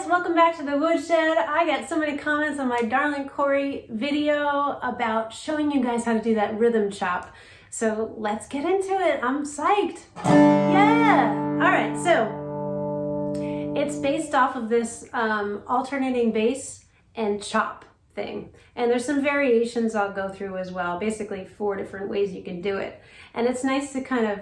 welcome back to the Woodshed. I got so many comments on my Darlin Corey video about showing you guys how to do that rhythm chop. So let's get into it. I'm psyched. Yeah. All right. So it's based off of this alternating bass and chop thing. And there's some variations I'll go through as well. Basically 4 different ways you can do it. And it's nice to kind of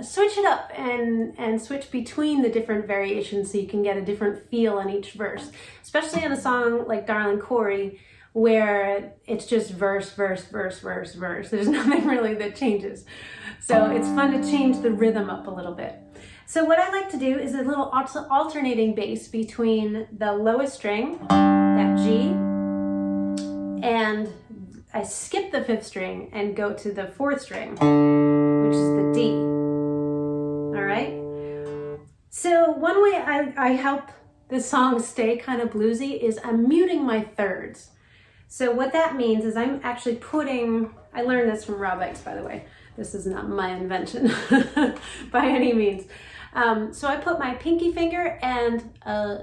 switch it up and switch between the different variations so you can get a different feel on each verse, especially in a song like Darlin Corey where it's just verse, verse, verse, verse, verse. There's nothing really that changes. So it's fun to change the rhythm up a little bit. So what I like to do is a little alternating bass between the lowest string, that G, and I skip the 5th string and go to the 4th string, which is the D. All right. So one way I help the song stay kind of bluesy is I'm muting my thirds. So what that means is I'm actually putting, I learned this from Rob X, by the way. This is not my invention by any means. So I put my pinky finger and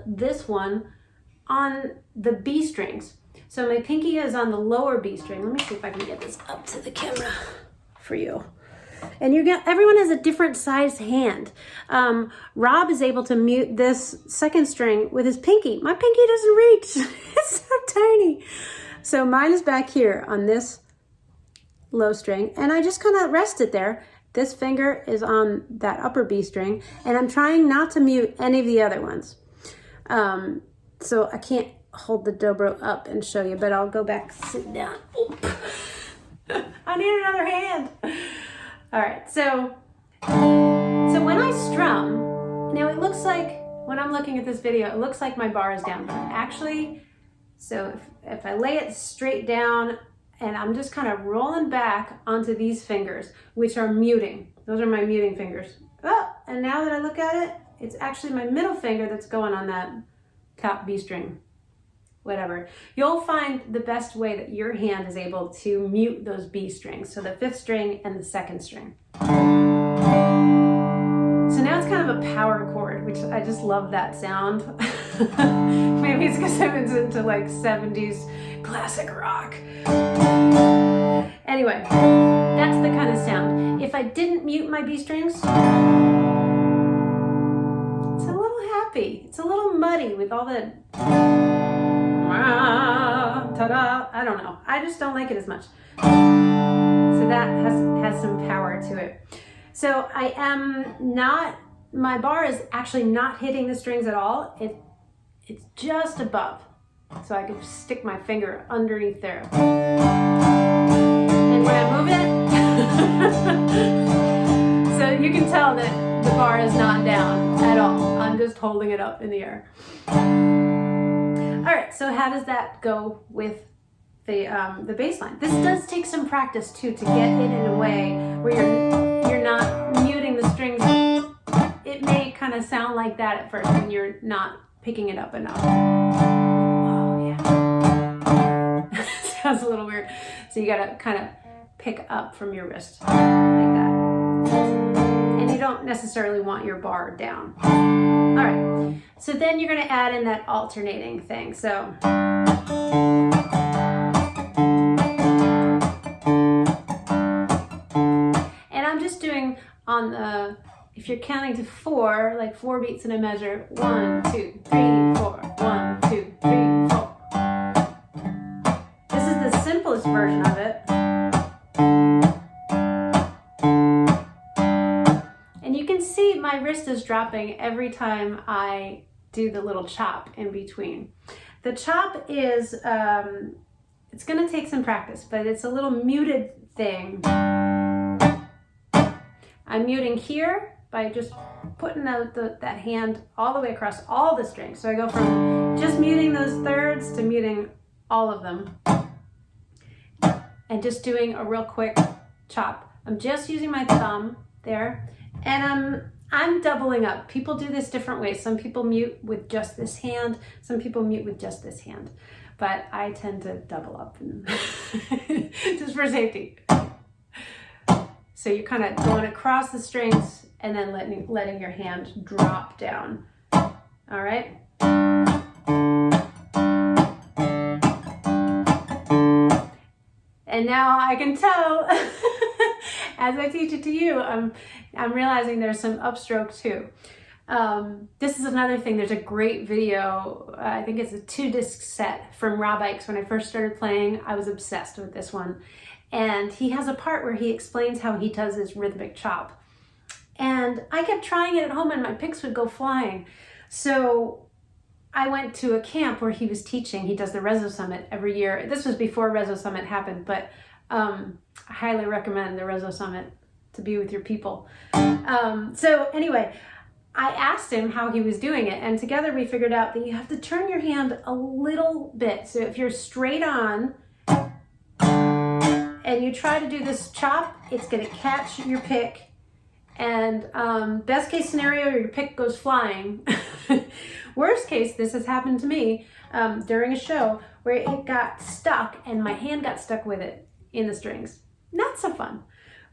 this one on the B strings. So my pinky is on the lower B string. Let me see if I can get this up to the camera for you. And everyone has a different sized hand. Rob is able to mute this 2nd string with his pinky. My pinky doesn't reach. It's so tiny. So mine is back here on this low string, and I just kind of rest it there. This finger is on that upper B string, and I'm trying not to mute any of the other ones. So I can't hold the dobro up and show you, but I'll go back, sit down. I need another hand. All right, so when I strum, now it looks like, when I'm looking at this video, it looks like my bar is down, but actually, so if I lay it straight down and I'm just kind of rolling back onto these fingers, which are muting. Those are my muting fingers. Oh, and now that I look at it, it's actually my middle finger that's going on that top B string. Whatever. You'll find the best way that your hand is able to mute those B strings. So the 5th string and the 2nd string. So now it's kind of a power chord, which I just love that sound. Maybe it's because I was into like 70s classic rock. Anyway, that's the kind of sound. If I didn't mute my B strings, it's a little happy. It's a little muddy with all the ta-da, I don't know. I just don't like it as much. So that has some power to it. So I am not, my bar is actually not hitting the strings at all. It's just above. So I can stick my finger underneath there. And when I move it, so you can tell that the bar is not down at all. I'm just holding it up in the air. All right, so how does that go with the bass line? This does take some practice too, to get it in a way where you're not muting the strings. It may kind of sound like that at first when you're not picking it up enough. Oh yeah, sounds a little weird. So you gotta kind of pick up from your wrist like that. And you don't necessarily want your bar down. All right, so then you're gonna add in that alternating thing. So and I'm just doing on the, if you're counting to 4, like 4 beats in a measure, 1, 2, 3, 4, 1, 2, 3, 4. This is the simplest version of it. See, my wrist is dropping every time I do the little chop in between. The chop is, it's going to take some practice, but it's a little muted thing. I'm muting here by just putting that hand all the way across all the strings. So I go from just muting those thirds to muting all of them. And just doing a real quick chop. I'm just using my thumb there. And I'm doubling up. People do this different ways. Some people mute with just this hand. Some people mute with just this hand. But I tend to double up just for safety. So you're kind of going across the strings and then letting your hand drop down. All right? And now I can tell, as I teach it to you, I'm realizing there's some upstroke too. This is another thing. There's a great video. I think it's a 2-disc set from Rob Ikes. When I first started playing, I was obsessed with this one. And he has a part where he explains how he does his rhythmic chop. And I kept trying it at home and my picks would go flying. So I went to a camp where he was teaching. He does the Reso Summit every year. This was before Reso Summit happened, but I highly recommend the Reso Summit to be with your people. So anyway, I asked him how he was doing it, and together we figured out that you have to turn your hand a little bit. So if you're straight on and you try to do this chop, it's gonna catch your pick. And best case scenario, your pick goes flying. Worst case, this has happened to me during a show where it got stuck and my hand got stuck with it in the strings. Not so fun.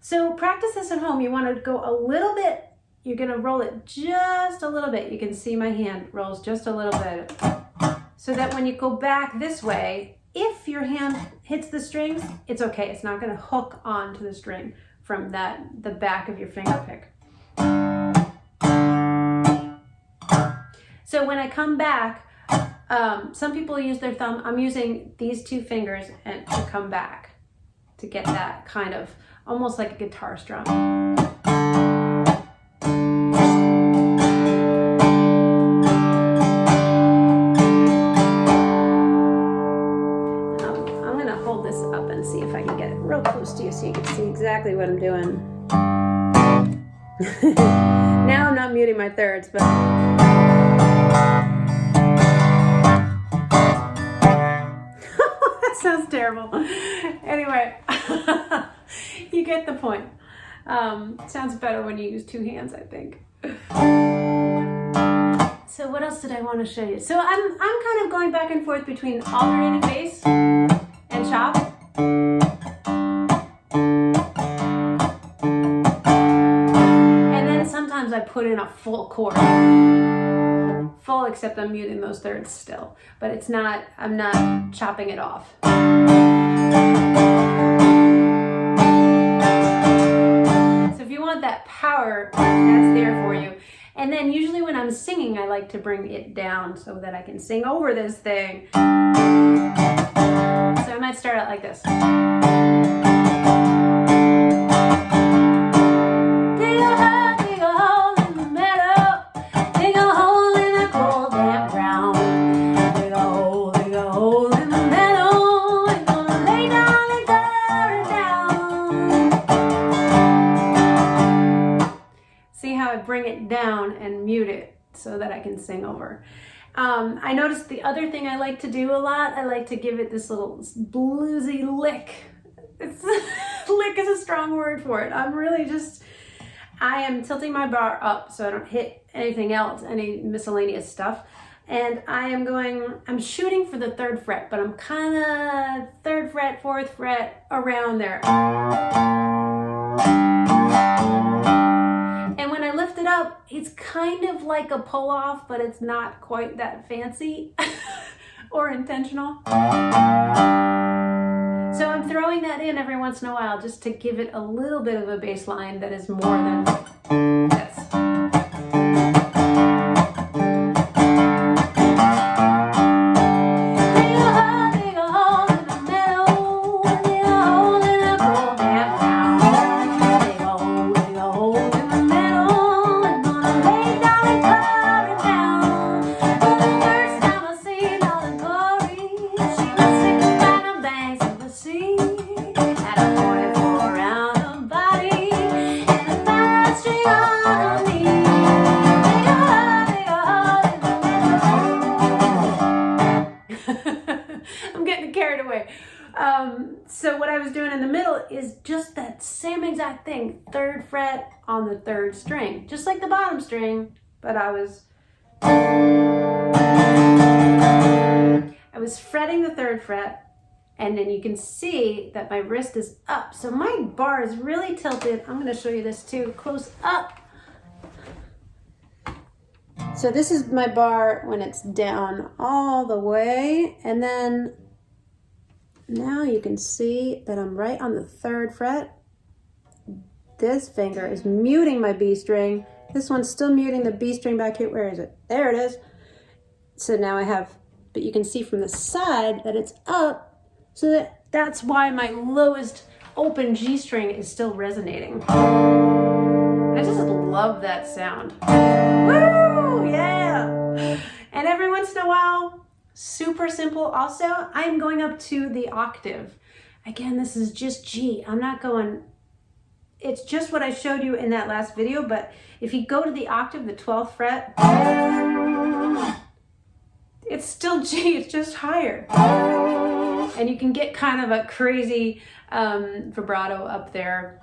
So practice this at home. You want to go a little bit. You're going to roll it just a little bit. You can see my hand rolls just a little bit. So that when you go back this way, if your hand hits the strings, it's okay. It's not going to hook onto the string from the back of your finger pick. So when I come back, some people use their thumb. I'm using these 2 fingers and to come back to get that kind of almost like a guitar strum. I'm gonna hold this up and see if I can get it real close to you so you can see exactly what I'm doing. Now I'm not muting my thirds, but that sounds terrible. Anyway, you get the point. Sounds better when you use 2 hands, I think. So what else did I want to show you? So I'm kind of going back and forth between alternating bass and chop. And then sometimes I put in a full chord. Full, except I'm muting those thirds still. But it's not, I'm not chopping it off. So if you want that power, that's there for you. And then usually when I'm singing, I like to bring it down so that I can sing over this thing. So I might start out like this. Bring it down and mute it so that I can sing over. I noticed the other thing I like to do a lot, I like to give it this little bluesy lick. Lick is a strong word for it. I am tilting my bar up so I don't hit anything else, any miscellaneous stuff. And I'm shooting for the 3rd fret, but I'm kind of 3rd fret, 4th fret, around there. And when I lift it up, it's kind of like a pull off, but it's not quite that fancy or intentional. So I'm throwing that in every once in a while just to give it a little bit of a bass line that is more than this. So what I was doing in the middle is just that same exact thing, 3rd fret on the 3rd string, just like the bottom string, but I was fretting the 3rd fret, and then you can see that my wrist is up, so my bar is really tilted. I'm going to show you this too, close up. So this is my bar when it's down all the way, and then now you can see that I'm right on the 3rd fret. This finger is muting my B string. This one's still muting the B string back here. Where is it? There it is. So now I have, but you can see from the side that it's up, so that's why my lowest open G string is still resonating. I just love that sound. Woo! Yeah! And every once in a while, super simple also, I'm going up to the octave. Again, this is just G. I'm not going, it's just what I showed you in that last video, but if you go to the octave, the 12th fret, it's still G, it's just higher. And you can get kind of a crazy vibrato up there.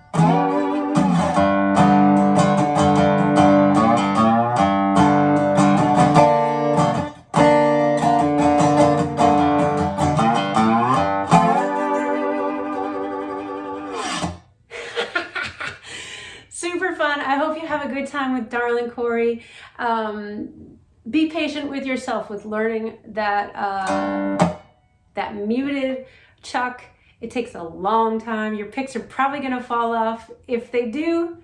Super fun. I hope you have a good time with Darlin Corey. Be patient with yourself with learning that that muted chuck. It takes a long time. Your picks are probably gonna fall off. If they do,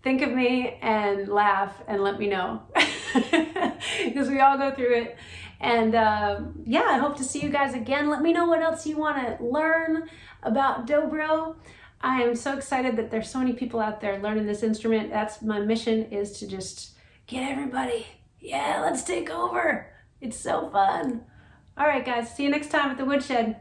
think of me and laugh and let me know, because we all go through it. And yeah, I hope to see you guys again. Let me know what else you want to learn about Dobro. I am so excited that there's so many people out there learning this instrument. That's my mission, is to just get everybody. Yeah, let's take over. It's so fun. All right, guys, see you next time at the Woodshed.